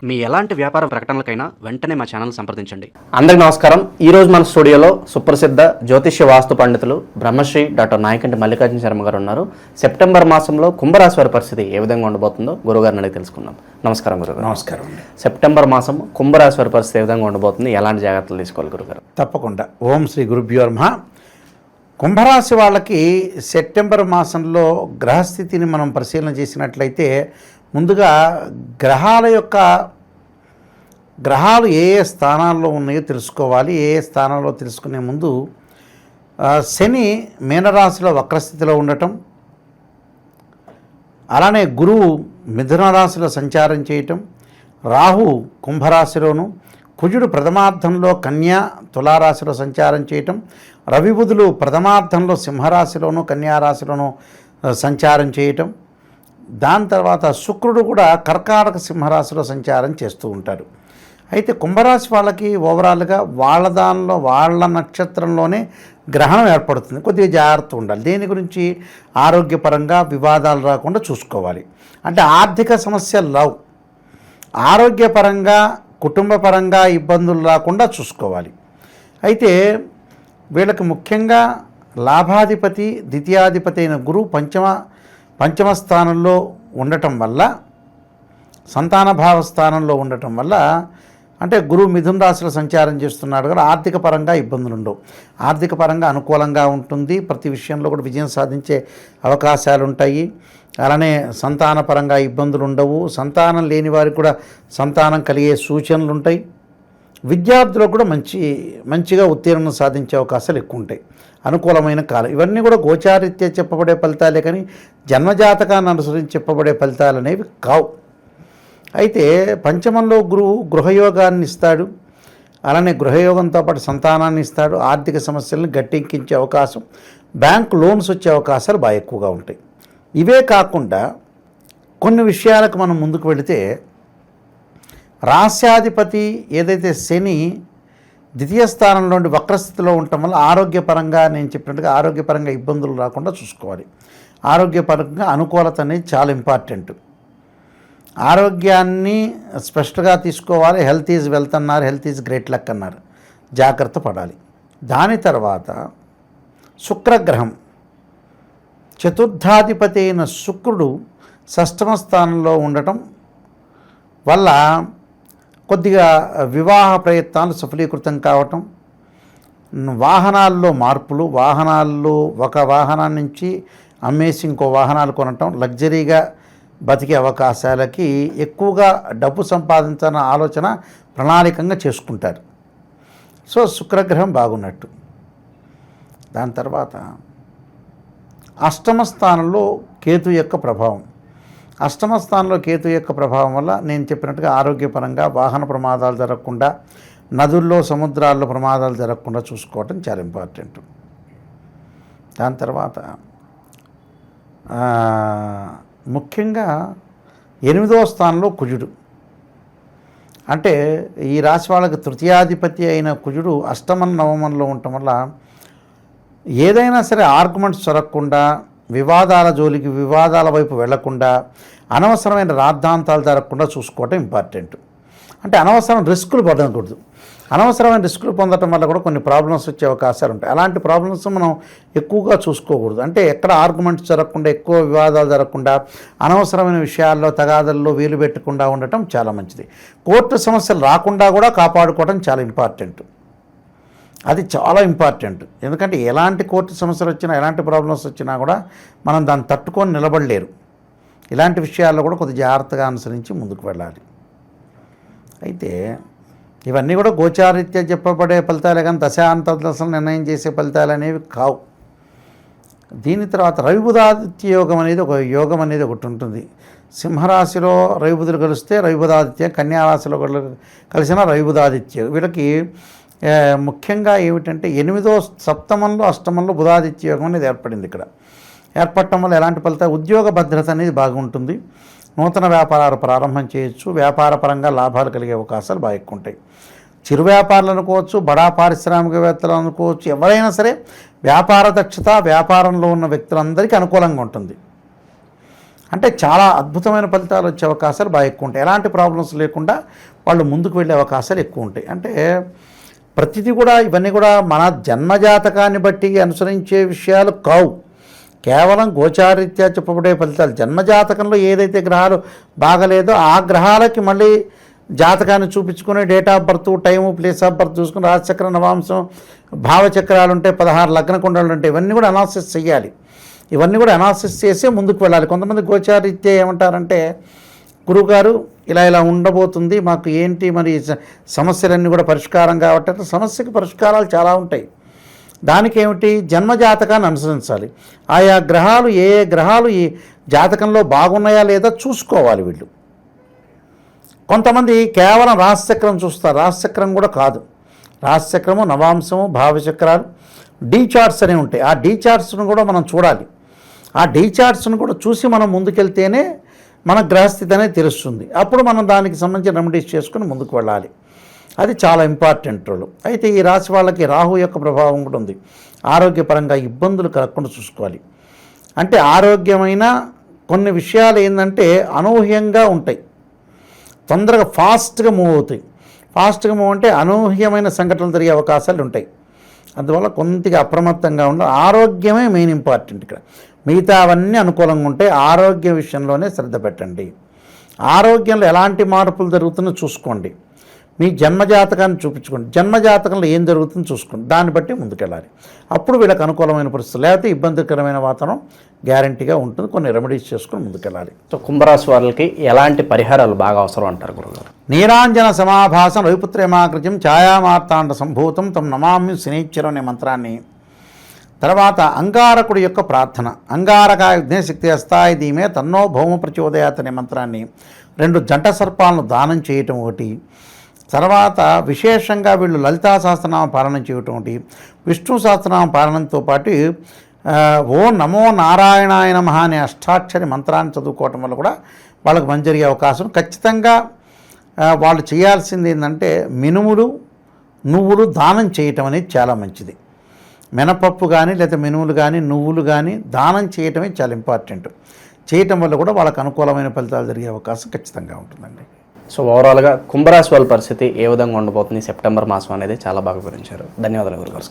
మీ ఎలాంటి వ్యాపార ప్రకటనలకైనా వెంటనే మా ఛానల్ సంప్రదించండి. అందరికీ నమస్కారం. ఈరోజు మన స్టూడియోలో సుప్రసిద్ధ జ్యోతిష్య వాస్తు పండితులు బ్రహ్మశ్రీ డాక్టర్ నాయకంటి మల్లికార్జున శర్మ గారు ఉన్నారు. సెప్టెంబర్ మాసంలో కుంభరాశి వారి పరిస్థితి ఏ విధంగా ఉండబోతుందో గురుగారిని అడిగి తెలుసుకుందాం. నమస్కారం గురుగారు. నమస్కారం. సెప్టెంబర్ మాసం కుంభరాశి వారి పరిస్థితి ఏ విధంగా ఉండబోతుంది, ఎలాంటి జాగ్రత్తలు తీసుకోవాలి గురుగారు? తప్పకుండా. ఓం శ్రీ గురుభ్యో నమః. కుంభరాశి వాళ్ళకి సెప్టెంబర్ మాసంలో గ్రహస్థితిని మనం పరిశీలన చేసినట్లయితే ముందుగా గ్రహాలు ఏ ఏ స్థానాల్లో ఉన్నాయో తెలుసుకోవాలి. ఏ ఏ స్థానాల్లో తెలుసుకునే ముందు శని మీనరాశిలో వక్రస్థితిలో ఉండటం, అలానే గురువు మిథున రాశిలో సంచారం చేయటం, రాహు కుంభరాశిలోను, కుజుడు ప్రథమార్థంలో కన్యా తులారాశిలో సంచారం చేయటం, రవి బుధులు ప్రథమార్థంలో సింహరాశిలోను కన్యారాశిలోను సంచారం చేయటం, దాని తర్వాత శుక్రుడు కూడా కర్కాటక సింహరాశిలో సంచారం చేస్తూ ఉంటారు. అయితే కుంభరాశి వాళ్ళకి ఓవరాల్గా వాళ్ళ నక్షత్రంలోనే గ్రహణం ఏర్పడుతుంది. కొద్దిగా జాగ్రత్త ఉండాలి. దేని గురించి? ఆరోగ్యపరంగా వివాదాలు రాకుండా చూసుకోవాలి. అంటే ఆర్థిక సమస్యలు రావు, ఆరోగ్యపరంగా కుటుంబపరంగా ఇబ్బందులు రాకుండా చూసుకోవాలి. అయితే వీళ్ళకి ముఖ్యంగా లాభాధిపతి ద్వితీయాధిపతి అయిన గురువు పంచమ స్థానంలో ఉండటం వల్ల, సంతానభావ స్థానంలో ఉండటం వల్ల, అంటే గురువు మిథున రాశిలో సంచారం చేస్తున్నాడు కదా, ఆర్థిక పరంగా ఇబ్బందులు ఉండవు, ఆర్థిక పరంగా అనుకూలంగా ఉంటుంది. ప్రతి విషయంలో కూడా విజయం సాధించే అవకాశాలు ఉంటాయి. అలానే సంతానపరంగా ఇబ్బందులు ఉండవు. సంతానం లేని వారికి కూడా సంతానం కలిగే సూచనలు ఉంటాయి. విద్యార్థులకు కూడా మంచిగా ఉత్తీర్ణం సాధించే అవకాశాలు ఎక్కువ ఉంటాయి. అనుకూలమైన కాలం. ఇవన్నీ కూడా గోచారీత్యా చెప్పబడే ఫలితాలే కానీ జన్మజాతకాన్ని అనుసరించి చెప్పబడే ఫలితాలు అనేవి కావు. అయితే పంచమంలో గురువు గృహయోగాన్ని ఇస్తాడు. అలానే గృహయోగంతో పాటు సంతానాన్ని ఇస్తాడు. ఆర్థిక సమస్యలను గట్టెక్కించే అవకాశం, బ్యాంక్ లోన్స్ వచ్చే అవకాశాలు బాగా ఎక్కువగా ఉంటాయి. ఇవే కాకుండా కొన్ని విషయాలకు మనం ముందుకు వెళితే, రాస్యాధిపతి ఏదైతే శని ద్వితీయ స్థానంలో నుండి వక్రస్థితిలో ఉండటం వల్ల ఆరోగ్యపరంగా నేను చెప్పినట్టుగా ఆరోగ్యపరంగా ఇబ్బందులు రాకుండా చూసుకోవాలి. ఆరోగ్యపరంగా అనుకూలత అనేది చాలా ఇంపార్టెంట్. ఆరోగ్యాన్ని స్పష్టంగా తీసుకోవాలి. హెల్త్ ఈజ్ వెల్త్ అన్నారు, హెల్త్ ఈజ్ గ్రేట్ లక్ అన్నారు. జాగ్రత్త పడాలి. దాని తర్వాత శుక్రగ్రహం, చతుర్థాధిపతి అయిన శుక్రుడు షష్టమ స్థానంలో ఉండటం వల్ల కొద్దిగా వివాహ ప్రయత్నాలు సఫలీకృతం కావటం, వాహనాల్లో మార్పులు, వాహనాల్లో ఒక వాహనం నుంచి అమ్మేసి ఇంకో వాహనాలు కొనటం, లగ్జరీగా బతికే అవకాశాలకి ఎక్కువగా డబ్బు సంపాదించాలన్న ఆలోచన ప్రణాళికంగా చేసుకుంటారు. సో శుక్రగ్రహం బాగున్నట్టు. దాని తర్వాత అష్టమ స్థానంలో కేతు యొక్క ప్రభావం. అష్టమ స్థానంలో కేతు యొక్క ప్రభావం వల్ల నేను చెప్పినట్టుగా ఆరోగ్యపరంగా వాహన ప్రమాదాలు జరగకుండా, నదుల్లో సముద్రాల్లో ప్రమాదాలు జరగకుండా చూసుకోవటం చాలా ఇంపార్టెంట్. దాని తర్వాత ముఖ్యంగా 8వ స్థానంలో కుజుడు. అంటే ఈ రాశి వాళ్ళకి తృతీయాధిపతి అయిన కుజుడు అష్టమం నవమంలో ఉండటం వల్ల ఏదైనా సరే ఆర్గ్యుమెంట్స్ జరగకుండా, వివాదాల జోలికి వివాదాల వైపు వెళ్లకుండా, అనవసరమైన రాద్ధాంతాలు జరగకుండా చూసుకోవటం ఇంపార్టెంట్. అంటే అనవసరం రిస్కులు పడకూడదు. అనవసరమైన రిస్కులు పొందడం వల్ల కూడా కొన్ని ప్రాబ్లమ్స్ వచ్చే అవకాశాలు ఉంటాయి. అలాంటి ప్రాబ్లమ్స్ మనం ఎక్కువగా చూసుకోకూడదు. అంటే ఎక్కడ ఆర్గ్యుమెంట్స్ జరగకుండా, ఎక్కువ వివాదాలు జరగకుండా, అనవసరమైన విషయాల్లో తగాదల్లో వేలు పెట్టకుండా ఉండటం చాలా మంచిది. కోర్టు సమస్యలు రాకుండా కూడా కాపాడుకోవడం చాలా ఇంపార్టెంట్. అది చాలా ఇంపార్టెంట్. ఎందుకంటే ఎలాంటి కోర్టు సమస్యలు వచ్చినా, ఎలాంటి ప్రాబ్లమ్స్ వచ్చినా కూడా మనం దాన్ని తట్టుకొని నిలబడలేరు. ఇలాంటి విషయాల్లో కూడా కొద్ది జాగ్రత్తగా అనుసరించి ముందుకు వెళ్ళాలి. అయితే ఇవన్నీ కూడా గోచారీత్యా చెప్పబడే ఫలితాలే కానీ దశాంతదశలు నిర్ణయం చేసే ఫలితాలు అనేవి కావు. దీని తర్వాత రవిబుధాదిత్య యోగం అనేది ఒకటి ఉంటుంది. సింహరాశిలో రవిబుధులు కలిస్తే రవిబుధాదిత్య, కన్యారాశిలో కలిసిన రవిబుధాదిత్య. వీళ్ళకి ముఖ్యంగా ఏమిటంటే 8వ సప్తమంలో అష్టమంలో బుధాదిత్య యోగం అనేది ఏర్పడింది. ఇక్కడ ఏర్పడటం వల్ల ఎలాంటి ఫలితాలు? ఉద్యోగ భద్రత అనేది బాగుంటుంది. నూతన వ్యాపారాలు ప్రారంభం చేయొచ్చు. వ్యాపార పరంగా లాభాలు కలిగే అవకాశాలు బాగా ఎక్కువ ఉంటాయి. చిరు వ్యాపారులు అనుకోవచ్చు, బడా పారిశ్రామికవేత్తలు అనుకోవచ్చు, ఎవరైనా సరే వ్యాపార దక్షత, వ్యాపారంలో ఉన్న వ్యక్తులందరికీ అనుకూలంగా ఉంటుంది. అంటే చాలా అద్భుతమైన ఫలితాలు వచ్చే అవకాశాలు బాగా ఎక్కువ ఉంటాయి. ఎలాంటి ప్రాబ్లమ్స్ లేకుండా వాళ్ళు ముందుకు వెళ్ళే అవకాశాలు ఎక్కువ ఉంటాయి. అంటే ప్రతిదీ కూడా ఇవన్నీ కూడా మన జన్మజాతకాన్ని బట్టి అనుసరించే విషయాలు కావు, కేవలం గోచారీత్యా చెప్పబడే ఫలితాలు. జన్మజాతకంలో ఏదైతే గ్రహాలు బాగలేదో ఆ గ్రహాలకి మళ్ళీ జాతకాన్ని చూపించుకుని date of birth, time, place of birth చూసుకుని రాశిచక్ర, నవాంశం, భావచక్రాలు ఉంటాయి, 16 లగ్న కుండలు ఉంటాయి. ఇవన్నీ కూడా అనాలిసిస్ చేయాలి. ఇవన్నీ కూడా అనాలిసిస్ చేసి ముందుకు వెళ్ళాలి. కొంతమంది గోచారీత్యా ఏమంటారంటే, గురువుగారు ఇలా ఇలా ఉండబోతుంది, మాకు ఏంటి మరి సమస్యలన్నీ కూడా పరిష్కారం కావట్లేదు. సమస్యకి పరిష్కారాలు చాలా ఉంటాయి. దానికి ఏమిటి, జన్మజాతకాన్ని అనుసరించాలి. ఆయా గ్రహాలు ఏ గ్రహాలు ఈ జాతకంలో బాగున్నాయా లేదా చూసుకోవాలి వీళ్ళు. కొంతమంది కేవలం రాశిచక్రం చూస్తారు, రాశిచక్రం కూడా కాదు. రాశిచక్రము, నవాంశము, భావచక్రాలు, డీ చార్ట్స్ అనేవి ఉంటాయి. ఆ డీ చార్ట్స్ను కూడా మనం చూడాలి. ఆ డీ చార్ట్స్ను కూడా చూసి మనం ముందుకెళ్తేనే మన గ్రహస్థితి అనేది తెలుస్తుంది. అప్పుడు మనం దానికి సంబంధించిన రెమెడీస్ చేసుకుని ముందుకు వెళ్ళాలి. అది చాలా ఇంపార్టెంట్ రోల్. అయితే ఈ రాశి వాళ్ళకి రాహు యొక్క ప్రభావం కూడా ఉంది. ఆరోగ్యపరంగా ఇబ్బందులు కలగకుండా చూసుకోవాలి. అంటే ఆరోగ్యమైన కొన్ని విషయాలు ఏంటంటే అనూహ్యంగా ఉంటాయి, తొందరగా ఫాస్ట్గా మూవ్ అవుతాయి. ఫాస్ట్గా మూవ్ అంటే అనూహ్యమైన సంఘటనలు జరిగే అవకాశాలు ఉంటాయి. అందువల్ల కొద్దిగా అప్రమత్తంగా ఉండాలి. ఆరోగ్యమే మెయిన్ ఇంపార్టెంట్ ఇక్కడ. మిగతా అవన్నీ అనుకూలంగా ఉంటే ఆరోగ్య విషయంలోనే శ్రద్ధ పెట్టండి. ఆరోగ్యంలో ఎలాంటి మార్పులు జరుగుతుందో చూసుకోండి. మీ జన్మజాతకాన్ని చూపించుకోండి. జన్మజాతకంలో ఏం జరుగుతుందో చూసుకోండి. దాన్ని బట్టి ముందుకెళ్ళాలి. అప్పుడు వీళ్ళకి అనుకూలమైన పరిస్థితులు, లేకపోతే ఇబ్బందికరమైన వాతావరణం గ్యారంటీగా ఉంటుంది. కొన్ని రెమెడీస్ చేసుకుని ముందుకెళ్ళాలి. సో కుంభరాశి వాళ్ళకి ఎలాంటి పరిహారాలు బాగా అవసరం అంటారు గురుగారు? నీరాంజన సమాభాసం రవిపుత్రేమాకృత్యం ఛాయామార్తాండ సంభూతం తం నమామి శనీశ్వరం అనే మంత్రాన్ని, తర్వాత అంగారకుడి యొక్క ప్రార్థన, అంగారక యజ్ఞశక్తి అస్థాయి ధీమే తన్నో భౌమ ప్రచోదయాత్ అనే మంత్రాన్ని, 2 జంట సర్పాలను దానం చేయటం ఒకటి, తర్వాత విశేషంగా వీళ్ళు లలితా సహస్రనామ పాలన చేయటం ఒకటి, విష్ణు సహస్రనామ పాలనంతో పాటు ఓ నమో నారాయణాయ నమః అనే అష్టాక్షరి మంత్రాన్ని చదువుకోవటం వల్ల కూడా వాళ్ళకి మంచి జరిగే అవకాశం. ఖచ్చితంగా వాళ్ళు చేయాల్సింది ఏంటంటే మినుములు, నువ్వులు దానం చేయటం అనేది చాలా మంచిది. మినపప్పు కానీ లేదా మినుములు కానీ నువ్వులు కానీ దానం చేయటమే చాలా ఇంపార్టెంట్. చేయటం వల్ల కూడా వాళ్ళకి అనుకూలమైన ఫలితాలు జరిగే అవకాశం ఖచ్చితంగా ఉంటుందండి. సో ఓవరాల్గా కుంభరాశి వాళ్ళ పరిస్థితి ఏ విధంగా ఉండబోతుంది సెప్టెంబర్ మాసం అనేది చాలా బాగా వివరించారు. ధన్యవాదాలు గురుగారు.